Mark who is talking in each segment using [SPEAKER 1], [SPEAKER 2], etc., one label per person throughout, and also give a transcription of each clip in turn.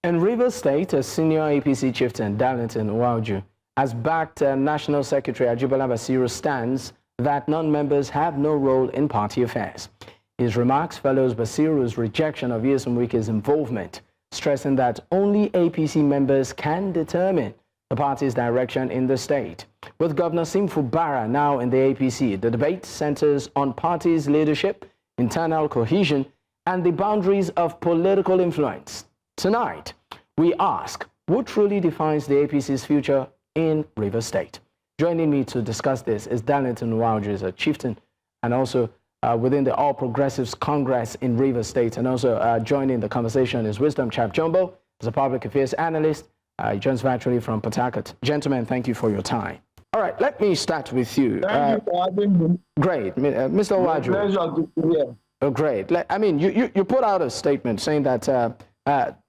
[SPEAKER 1] In Rivers State, a senior APC chieftain, Darlington Nwauju, has backed National Secretary Ajibola Basiru's stance that non-members have no role in party affairs. His remarks follows Basiru's rejection of Nyesom Wike's involvement, stressing that only APC members can determine the party's direction in the state. With Governor Siminalayi Fubara now in the APC, the debate centers on party's leadership, internal cohesion, and the boundaries of political influence. Tonight, we ask, who truly defines the APC's future in Rivers State? Joining me to discuss this is Darlington Nwauju, is a chieftain and also within the All Progressives Congress in Rivers State. And also joining the conversation is Wisdom Chapp-Jumbo, as a public affairs analyst. He joins virtually from Port Harcourt. Gentlemen, thank you for your time. All right, let me start with you.
[SPEAKER 2] Thank you for having me.
[SPEAKER 1] Great. Mr. Nwauju.
[SPEAKER 2] Pleasure to be here.
[SPEAKER 1] Oh, great. I mean, you put out a statement saying that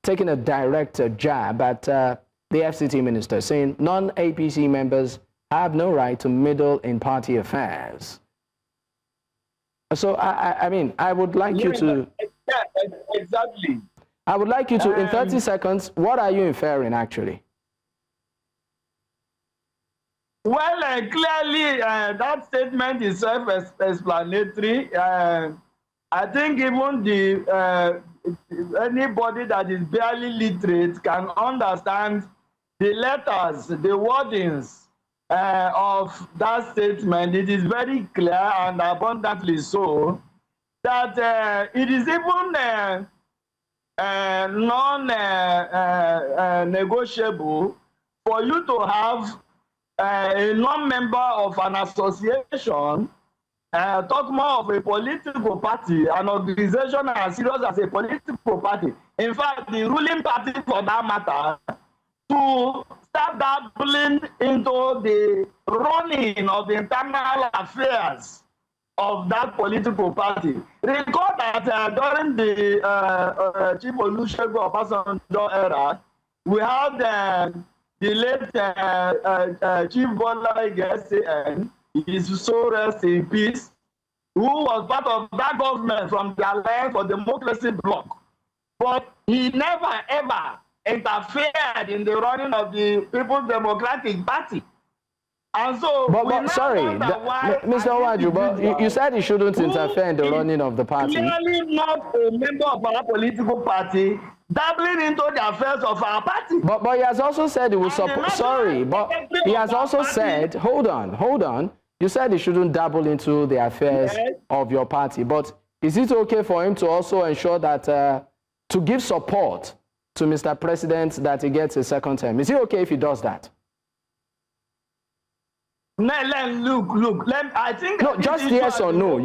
[SPEAKER 1] taking a direct jab at the FCT minister, saying non-APC members have no right to meddle in party affairs. So, I mean, I would like you to...
[SPEAKER 2] Yeah, exactly.
[SPEAKER 1] I would like you to, in 30 seconds, what are you inferring, actually?
[SPEAKER 2] Well, clearly, that statement is self-explanatory. I think even anybody that is barely literate can understand the letters, the wordings of that statement. It is very clear and abundantly so that it is even non-negotiable for you to have a non-member of an association talk more of a political party, an organization as serious as a political party. In fact, the ruling party for that matter, to start dabbling into the running of the internal affairs of that political party. Recall that during the Chief Olusegun Obasanjo era, we had the late Chief Bola Ige, his soul rest in peace, who was part of that government from the Alliance for Democracy bloc. But he never ever interfered in the running of the People's Democratic Party. And so,
[SPEAKER 1] sorry, Mr. Nwauju, but you said he shouldn't interfere in the running of the party.
[SPEAKER 2] Clearly not a member of our political party, dabbling into the affairs of our party.
[SPEAKER 1] But he has also said he will support. Sorry, but he has also said, hold on. You said he shouldn't dabble into the affairs of your party. But is it okay for him to also ensure that to give support to Mr. President that he gets a second term? Is it okay if he does that?
[SPEAKER 2] Look. I think
[SPEAKER 1] no, just yes or no,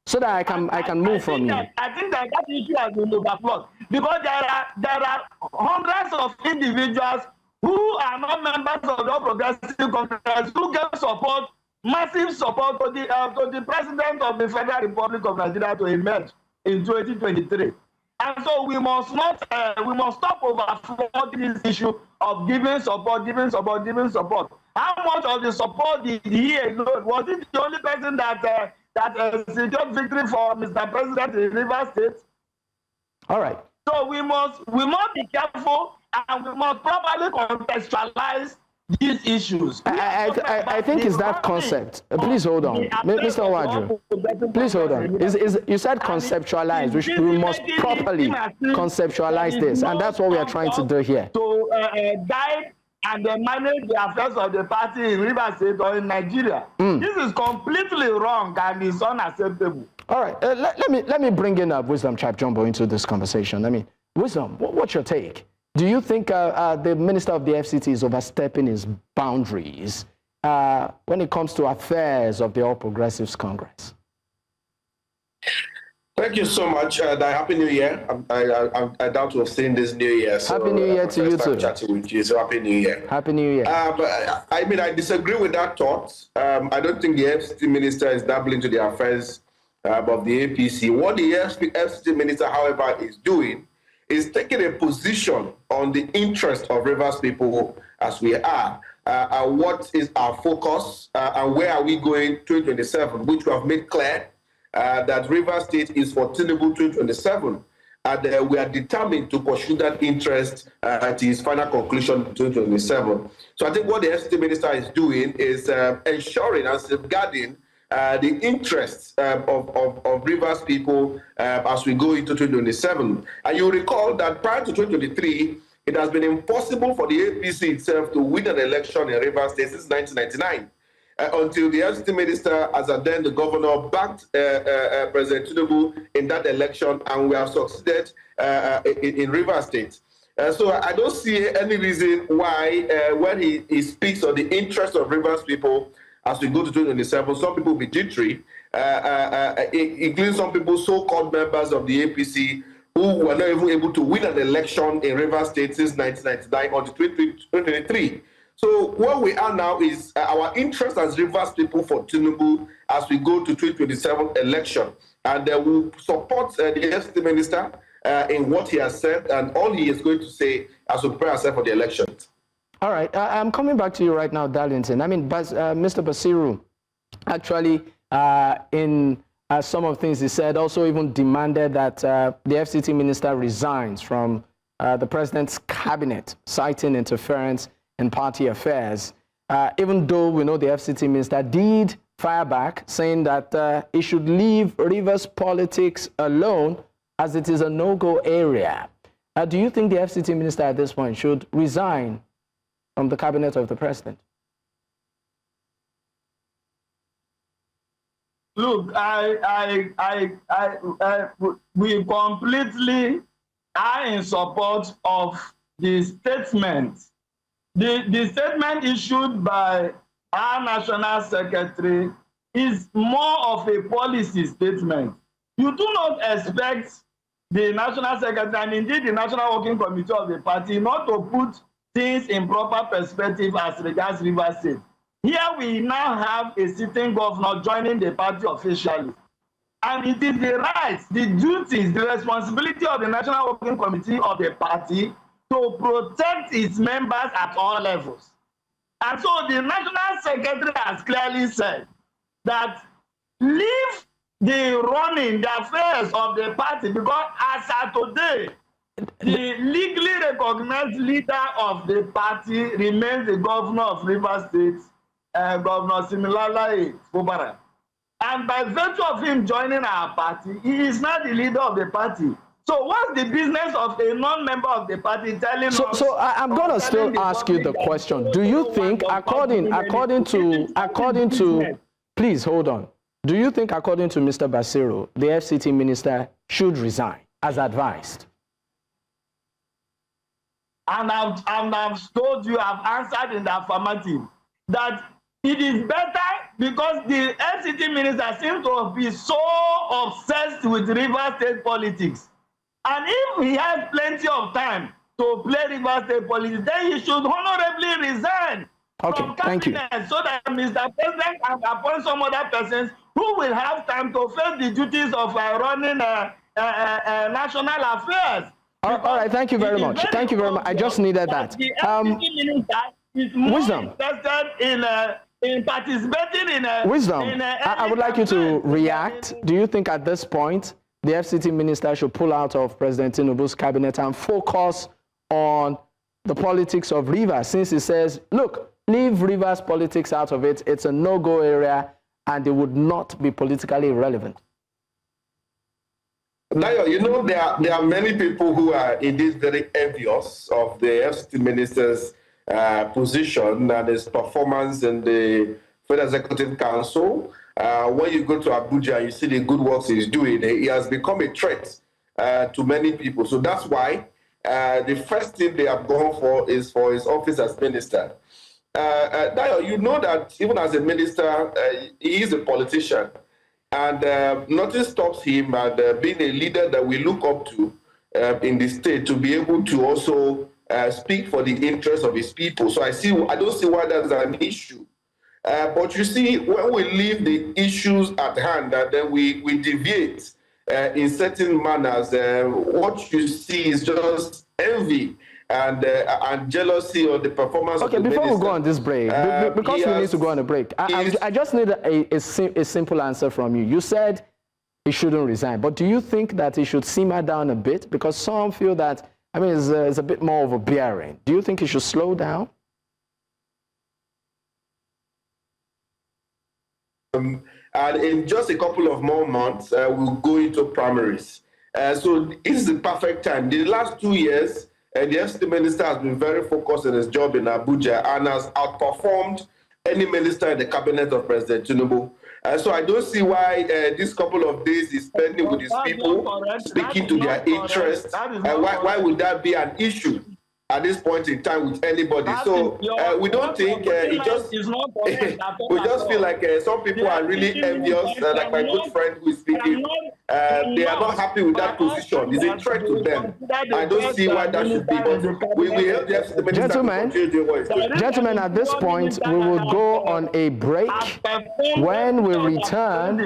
[SPEAKER 1] so that I can move from you.
[SPEAKER 2] I think that issue has been overflowed because there are hundreds of individuals who are not members of the Progressive Congress who give support, massive support to the President of the Federal Republic of Nigeria to emerge in 2023. And so we must stop overflowing this issue of giving support. How much of the support did he alone? Was it the only person that secured victory for Mr. President in Rivers State?
[SPEAKER 1] All right.
[SPEAKER 2] So we must be careful and we must properly contextualize these issues.
[SPEAKER 1] I think it's that concept. Please hold on, Mr. Nwauju. Please hold on. You said conceptualize. We must properly conceptualize this, and that's what we are trying to do here.
[SPEAKER 2] To guide and manage the affairs of the party in Rivers State or in Nigeria. This is completely wrong and is unacceptable.
[SPEAKER 1] All right. Let me bring in Wisdom Chapp-Jumbo into this conversation. I mean, Wisdom, what's your take? Do you think the Minister of the FCT is overstepping his boundaries when it comes to affairs of the All Progressives Congress?
[SPEAKER 3] Thank you so much. Happy New Year. I doubt we've seen this New Year. So,
[SPEAKER 1] Happy New Year to you too.
[SPEAKER 3] Chatting with you, so Happy New Year.
[SPEAKER 1] Happy New Year.
[SPEAKER 3] But I mean, I disagree with that thought. I don't think the FCT minister is dabbling into the affairs of the APC. What the FCT minister, however, is doing is taking a position on the interest of Rivers people as we are. What is our focus and where are we going 2027, which we have made clear that Rivers State is for Tinubu 2027. and we are determined to pursue that interest at his final conclusion in 2027. So I think what the FCT minister is doing is ensuring and safeguarding the interests of Rivers people as we go into 2027. And you recall that prior to 2023, it has been impossible for the APC itself to win an election in Rivers State since 1999. Until the FCT minister, as then the governor, backed President Tinubu in that election, and we have succeeded in Rivers State. So I don't see any reason why, when he speaks on the interest of Rivers people as we go to 2027, some people will be jittery, including some people, so-called members of the APC, who were not even able to win an election in Rivers State since 1999 until 2023. So where we are now is our interest as Rivers people for Tinubu as we go to 2027 election. And we'll support the FCT minister in what he has said and all he is going to say as we prepare ourselves for the elections.
[SPEAKER 1] All right, I'm coming back to you right now, Darlington. I mean, Mr. Basiru, actually, in some of the things he said, also even demanded that the FCT minister resigns from the president's cabinet, citing interference in party affairs, even though we know the FCT minister did fire back, saying that he should leave Rivers politics alone as it is a no-go area. Do you think the FCT minister at this point should resign from the cabinet of the president?
[SPEAKER 2] Look, we completely are in support of the statement. The statement issued by our National Secretary is more of a policy statement. You do not expect the National Secretary and indeed the National Working Committee of the party not to put things in proper perspective as regards Rivers State. Here we now have a sitting governor joining the party officially. And it is the rights, the duties, the responsibility of the National Working Committee of the party to protect its members at all levels. And so the National Secretary has clearly said that leave the running, the affairs of the party, because as of today, the legally recognized leader of the party remains the governor of Rivers State, Governor Siminalayi Fubara. And by virtue of him joining our party, he is not the leader of the party. So what's the business of a non-member of the party telling us?
[SPEAKER 1] So I'm going to still ask you the question. Do you think, according to, please hold on. Do you think, according to Mr. Basiru, the FCT minister should resign as advised?
[SPEAKER 2] And I've told you, I've answered in the affirmative, that it is better because the FCT minister seems to be so obsessed with Rivers State politics. And if he has plenty of time to play Rivers State politics, then he should honorably resign from cabinet so that Mr. President can appoint some other persons who will have time to face the duties of running national affairs.
[SPEAKER 1] All right, thank you very much. Thank you very much. I just needed that.
[SPEAKER 2] The FCT minister is more
[SPEAKER 1] Wisdom.
[SPEAKER 2] interested in participating in
[SPEAKER 1] Wisdom, I would like you to react. Do you think at this point the FCT minister should pull out of President Tinubu's cabinet and focus on the politics of Rivers, since he says, look, leave Rivers politics out of it, it's a no-go area, and it would not be politically relevant?
[SPEAKER 3] Now, you know, there are many people who are indeed very envious of the FCT minister's position and his performance in the Federal Executive Council. When you go to Abuja and you see the good works he's doing, he has become a threat to many people. So that's why the first thing they have gone for is for his office as minister. Dayo, you know that even as a minister, he is a politician. And nothing stops him and being a leader that we look up to in the state to be able to also speak for the interests of his people. So I don't see why that's an issue. But you see, when we leave the issues at hand and then we deviate in certain manners, what you see is just envy and jealousy of the performance of the minister. Okay, before
[SPEAKER 1] we go on this break, because we need to go on a break, I just need a simple answer from you. You said he shouldn't resign. But do you think that he should simmer down a bit? Because some feel that, I mean, it's a bit more overbearing. Do you think he should slow down?
[SPEAKER 3] And in just a couple of more months, we'll go into primaries. So it's the perfect time. The last 2 years, the FCT minister has been very focused on his job in Abuja and has outperformed any minister in the cabinet of President Tinubu. So I don't see why this couple of days he's spending with his people, speaking to their interests. Why would that be an issue at this point in time with anybody? So we don't think it just we just feel like some people are really envious, like my good friend who is speaking. They are not happy with that position. It's a threat to them. I don't see why that should be, but we help the minister
[SPEAKER 1] Gentlemen,
[SPEAKER 3] to continue doing what he's doing.
[SPEAKER 1] Gentlemen, at this point, we will go on a break. When we return,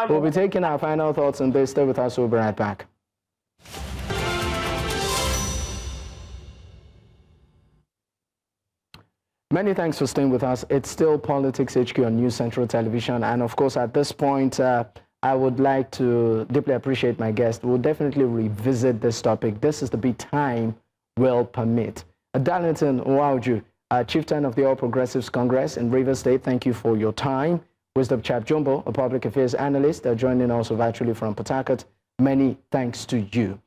[SPEAKER 1] we'll be taking our final thoughts on this. Stay with us. We'll be right back. Many thanks for staying with us. It's still Politics HQ on News Central Television. And of course, at this point, I would like to deeply appreciate my guest. We'll definitely revisit this topic. This is the big time will permit. Darlington Nwauju, chieftain of the All Progressives Congress in Rivers State, thank you for your time. Wisdom Chapp-Jumbo, a public affairs analyst, joining us virtually from Port Harcourt. Many thanks to you.